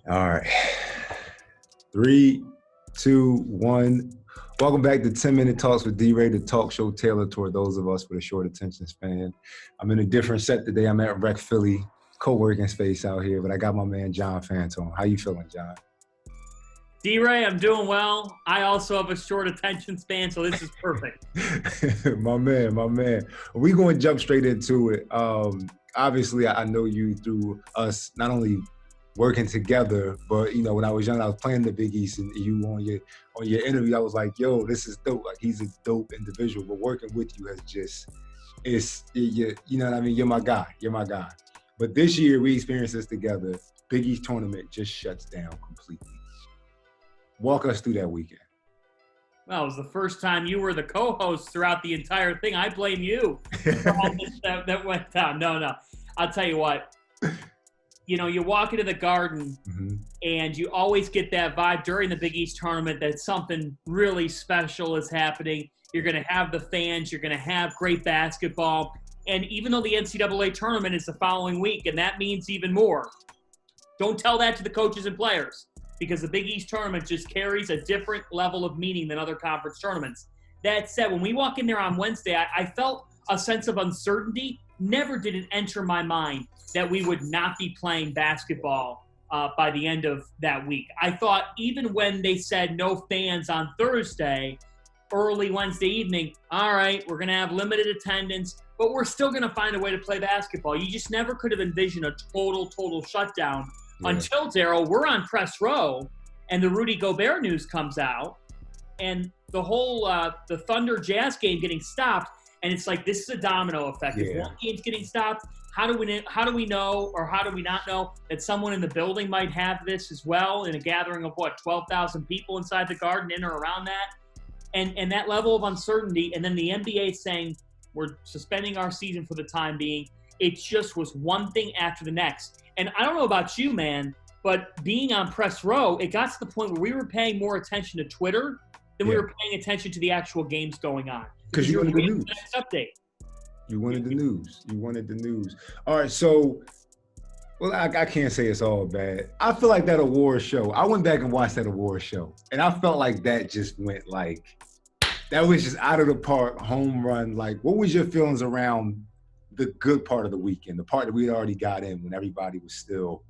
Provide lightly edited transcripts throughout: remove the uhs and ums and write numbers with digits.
All right. 3, 2, 1. Welcome back to 10-Minute Talks with D.Rey, the talk show tailored toward those of us with a short attention span. I'm in a different set today. I'm at Rec Philly, co-working space out here, but I got my man John Fanta on. How you feeling, John? D.Rey, I'm doing well. I also have a short attention span, so this is perfect. my man. We're going to jump straight into it. Obviously, I know you through us not only working together, but when I was young, I was playing the Big East, and you on your interview, I was like, "Yo, this is dope! Like, he's a dope individual." But working with you has you know what I mean? You're my guy. But this year we experienced this together. Big East tournament just shuts down completely. Walk us through that weekend. Well, it was the first time you were the co-host throughout the entire thing. I blame you for all this that went down. No. I'll tell you what. You walk into the Garden, and you always get that vibe during the Big East tournament that something really special is happening. You're going to have the fans. You're going to have great basketball. And even though the NCAA tournament is the following week, and that means even more, don't tell that to the coaches and players, because the Big East tournament just carries a different level of meaning than other conference tournaments. That said, when we walk in there on Wednesday, I felt a sense of uncertainty. Never did it enter my mind that we would not be playing basketball by the end of that week. I thought even when they said no fans on Thursday, early Wednesday evening, all right, we're going to have limited attendance, but we're still going to find a way to play basketball. You just never could have envisioned a total shutdown until, Daryl, we're on press row and the Rudy Gobert news comes out and the whole the Thunder Jazz game getting stopped. And it's like, this is a domino effect. If one game's getting stopped, how do we know or how do we not know that someone in the building might have this as well in a gathering of 12,000 people inside the Garden, in or around that? And that level of uncertainty, and then the NBA saying we're suspending our season for the time being, it just was one thing after the next. And I don't know about you, man, but being on press row, it got to the point where we were paying more attention to Twitter than we were paying attention to the actual games going on. Because you wanted the news. Next update. You wanted the news. All right, so, well, I can't say it's all bad. I feel like that award show, I went back and watched that award show, and I felt like that just went that was just out of the park, home run. Like, what was your feelings around the good part of the weekend, the part that we had already got in when everybody was still,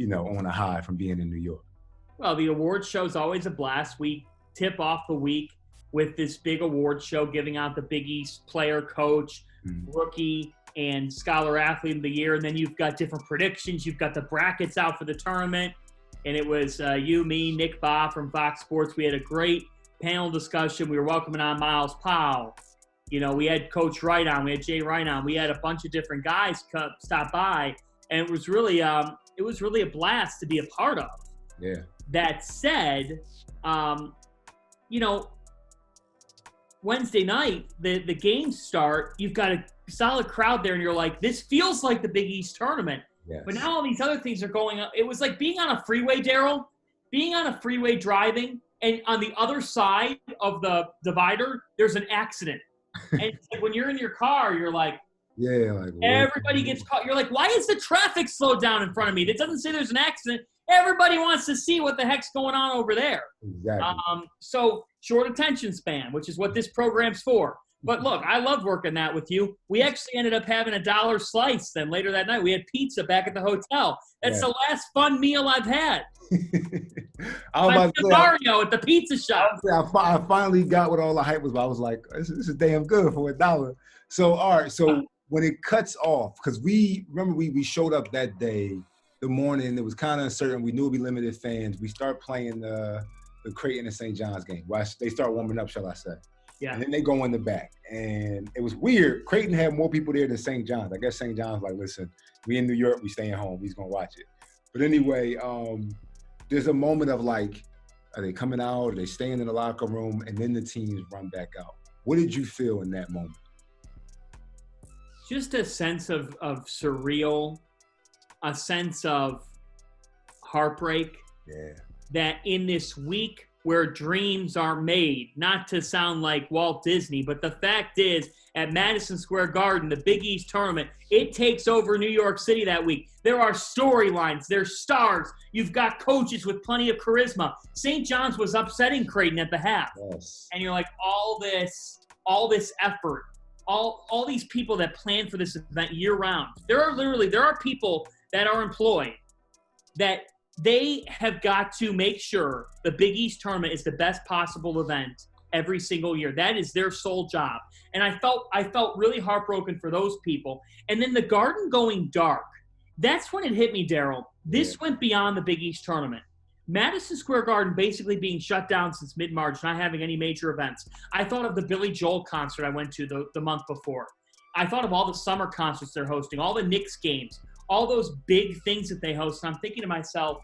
on a high from being in New York? Well, the award show is always a blast. We tip off the week with this big award show, giving out the Big East player, coach, rookie, and scholar athlete of the year. And then you've got different predictions. You've got the brackets out for the tournament. And it was you, me, Nick Baugh from Fox Sports. We had a great panel discussion. We were welcoming on Miles Powell. We had Coach Wright on. We had Jay Wright on. We had a bunch of different guys stop by. And it was really a blast to be a part of. Yeah. That said, Wednesday night, the games start, you've got a solid crowd there, and you're like, this feels like the Big East tournament. Yes. But now all these other things are going on. It was like being on a freeway, Daryl, being on a freeway driving, and on the other side of the divider, there's an accident. And it's like when you're in your car, you're like, everybody gets caught. You're like, why is the traffic slowed down in front of me? It doesn't say there's an accident. Everybody wants to see what the heck's going on over there. Exactly. So short attention span, which is what this program's for. But look, I love working that with you. We actually ended up having $1 slice. Then later that night, we had pizza back at the hotel. That's the last fun meal I've had. Mario at the pizza shop. I finally got what all the hype was about. I was like, this is damn good for $1. So, all right. So when it cuts off, because we showed up that day, the morning, it was kind of uncertain. We knew it'd be limited fans. We start playing the Creighton and St.Johns game. Well, they start warming up, shall I say. Yeah. And then they go in the back. And it was weird. Creighton had more people there than St. John's. I guess St. John's like, listen, we in New York, we staying home. We's going to watch it. But anyway, there's a moment of like, are they coming out? Are they staying in the locker room? And then the teams run back out. What did you feel in that moment? Just a sense of surreal, a sense of heartbreak. Yeah. That in this week where dreams are made. Not to sound like Walt Disney, but the fact is, at Madison Square Garden, the Big East tournament, it takes over New York City that week. There are storylines. There's stars. You've got coaches with plenty of charisma. St. John's was upsetting Creighton at the half. Yes. And you're like, all this effort, all these people that plan for this event year round. There are people that are employed that they have got to make sure the Big East tournament is the best possible event every single year. That is their sole job. And I felt really heartbroken for those people. And then the Garden going dark, that's when it hit me, Daryl. This went beyond the Big East tournament. Madison Square Garden basically being shut down since mid-March, not having any major events. I thought of the Billy Joel concert I went to the month before. I thought of all the summer concerts they're hosting, all the Knicks games, all those big things that they host. And I'm thinking to myself,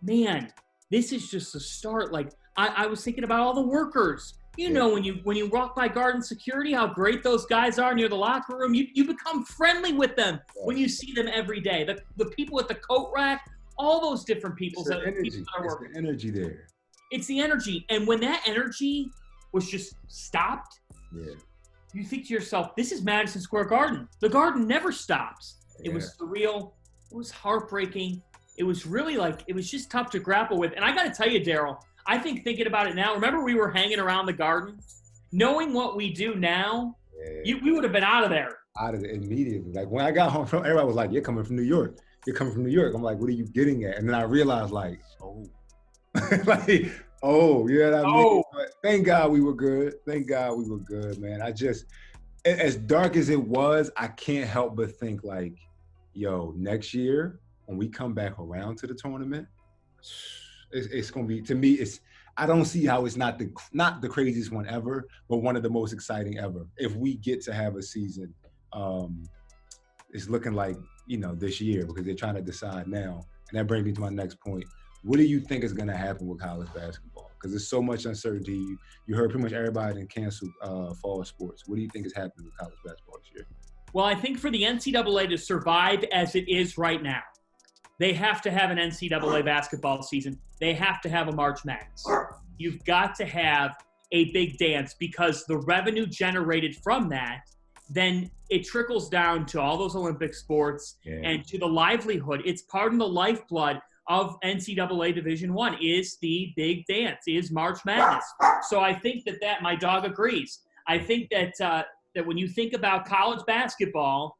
man, this is just a start. Like, I was thinking about all the workers. You know, when you walk by Garden Security, how great those guys are near the locker room. You become friendly with them when you see them every day. The people at the coat rack, all those different people that are working. It's the energy there. It's the energy. And when that energy was just stopped, you think to yourself, this is Madison Square Garden. The Garden never stops. It was surreal. It was heartbreaking. It was really it was just tough to grapple with. And I got to tell you, Daryl, I think thinking about it now, remember we were hanging around the Garden? Knowing what we do now, we would have been out of there. Out of it immediately. Like, when I got home, everybody was like, you're coming from New York. You're coming from New York. I'm like, what are you getting at? And then I realized, like, thank God we were good. Thank God we were good, man. As dark as it was, I can't help but think, like, yo, next year, when we come back around to the tournament, it's going to be, to me, I don't see how it's not the craziest one ever, but one of the most exciting ever. If we get to have a season, it's looking like, this year, because they're trying to decide now. And that brings me to my next point. What do you think is going to happen with college basketball? Because there's so much uncertainty. You heard pretty much everybody done canceled fall sports. What do you think is happening with college basketball this year? Well, I think for the NCAA to survive as it is right now, they have to have an NCAA basketball season. They have to have a March Madness. You've got to have a big dance, because the revenue generated from that, then it trickles down to all those Olympic sports and to the livelihood. It's part of the lifeblood of NCAA Division I is the big dance, is March Madness. So I think that my dog agrees. I think that when you think about college basketball,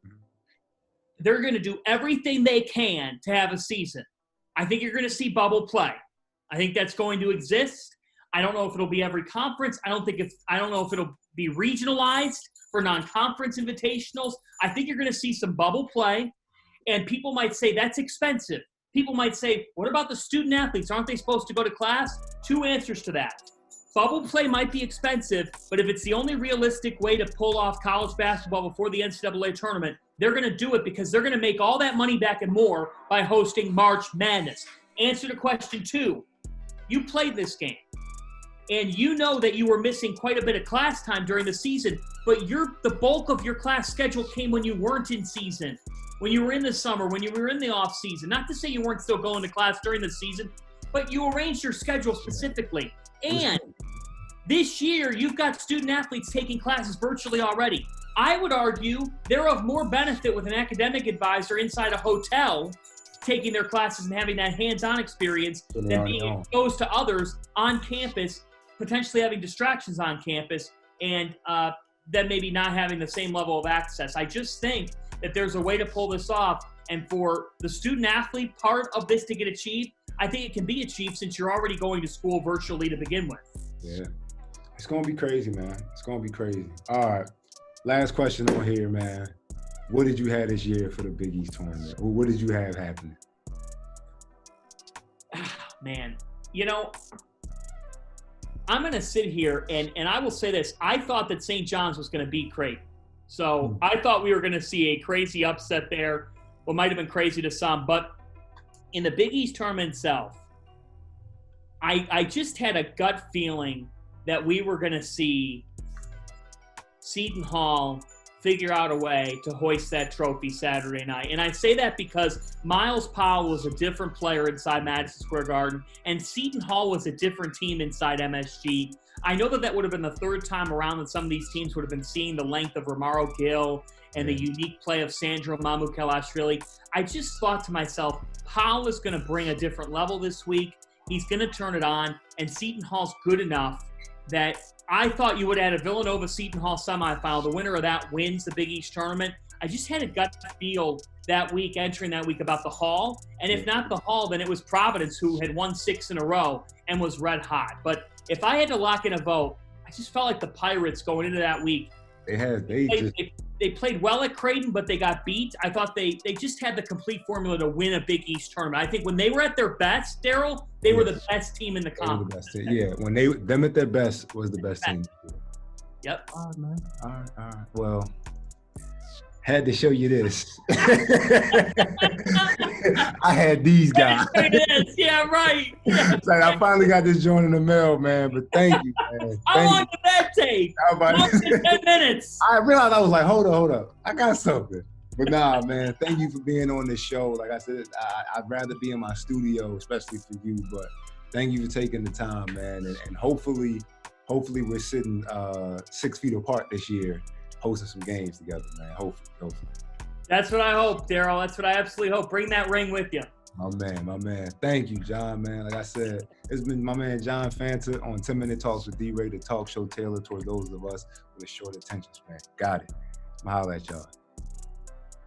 they're going to do everything they can to have a season. I think you're going to see bubble play. I think that's going to exist. I don't know if it'll be every conference. I don't know if it'll be regionalized for non-conference invitationals. I think you're going to see some bubble play, and people might say that's expensive. People might say, what about the student athletes? Aren't they supposed to go to class? Two answers to that. Bubble play might be expensive, but if it's the only realistic way to pull off college basketball before the NCAA tournament, they're going to do it, because they're going to make all that money back and more by hosting March Madness. Answer to question 2. You played this game, and you know that you were missing quite a bit of class time during the season, but the bulk of your class schedule came when you weren't in season, when you were in the summer, when you were in the off season. Not to say you weren't still going to class during the season, but you arranged your schedule specifically. And this year, you've got student athletes taking classes virtually already. I would argue they're of more benefit with an academic advisor inside a hotel taking their classes and having that hands-on experience than being exposed to others on campus, potentially having distractions on campus, and then maybe not having the same level of access. I just think that there's a way to pull this off, and for the student-athlete part of this to get achieved, I think it can be achieved since you're already going to school virtually to begin with. Yeah. It's going to be crazy, man. It's going to be crazy. All right. Last question on here, man. What did you have this year for the Big East tournament? Or what did you have happening? Man, I'm going to sit here and I will say this. I thought that St.Johns was going to beat Creighton. So I thought we were going to see a crazy upset there. What might have been crazy to some. But in the Big East tournament itself, I just had a gut feeling that we were going to see Seton Hall figure out a way to hoist that trophy Saturday night. And I say that because Miles Powell was a different player inside Madison Square Garden, and Seton Hall was a different team inside MSG. I know that would have been the third time around that some of these teams would have been seeing the length of Romaro Gill and the unique play of Sandro Mamukelashvili. I just thought to myself, Powell is going to bring a different level this week. He's going to turn it on, and Seton Hall's good enough that I thought you would add a Villanova-Seton Hall semifinal. The winner of that wins the Big East tournament. I just had a gut feel that week, entering that week, about the Hall. And if not the Hall, then it was Providence, who had won 6 in a row and was red hot. But if I had to lock in a vote, I just felt like the Pirates going into that week. They played well at Creighton, but they got beat. I thought they just had the complete formula to win a Big East tournament. I think when they were at their best, Daryl, they were the best team in the conference. Yeah, when them at their best was the best team. Yep. All right, man. All right. Well, had to show you this. I had these guys. Yeah, right. Yeah. It's like I finally got this joint in the mail, man. But thank you, man. How long did that take? About 10 minutes. I realized, I was like, hold up. I got something. But nah, man, thank you for being on this show. Like I said, I'd rather be in my studio, especially for you. But thank you for taking the time, man. And hopefully we're sitting 6 feet apart this year, hosting some games together, man. Hopefully. That's what I hope, Daryl. That's what I absolutely hope. Bring that ring with you. My man. Thank you, John, man. Like I said, it's been my man John Fanta on 10-Minute Talks with D.Rey, the talk show tailored toward those of us with a short attention span. Got it. I'll holler at y'all.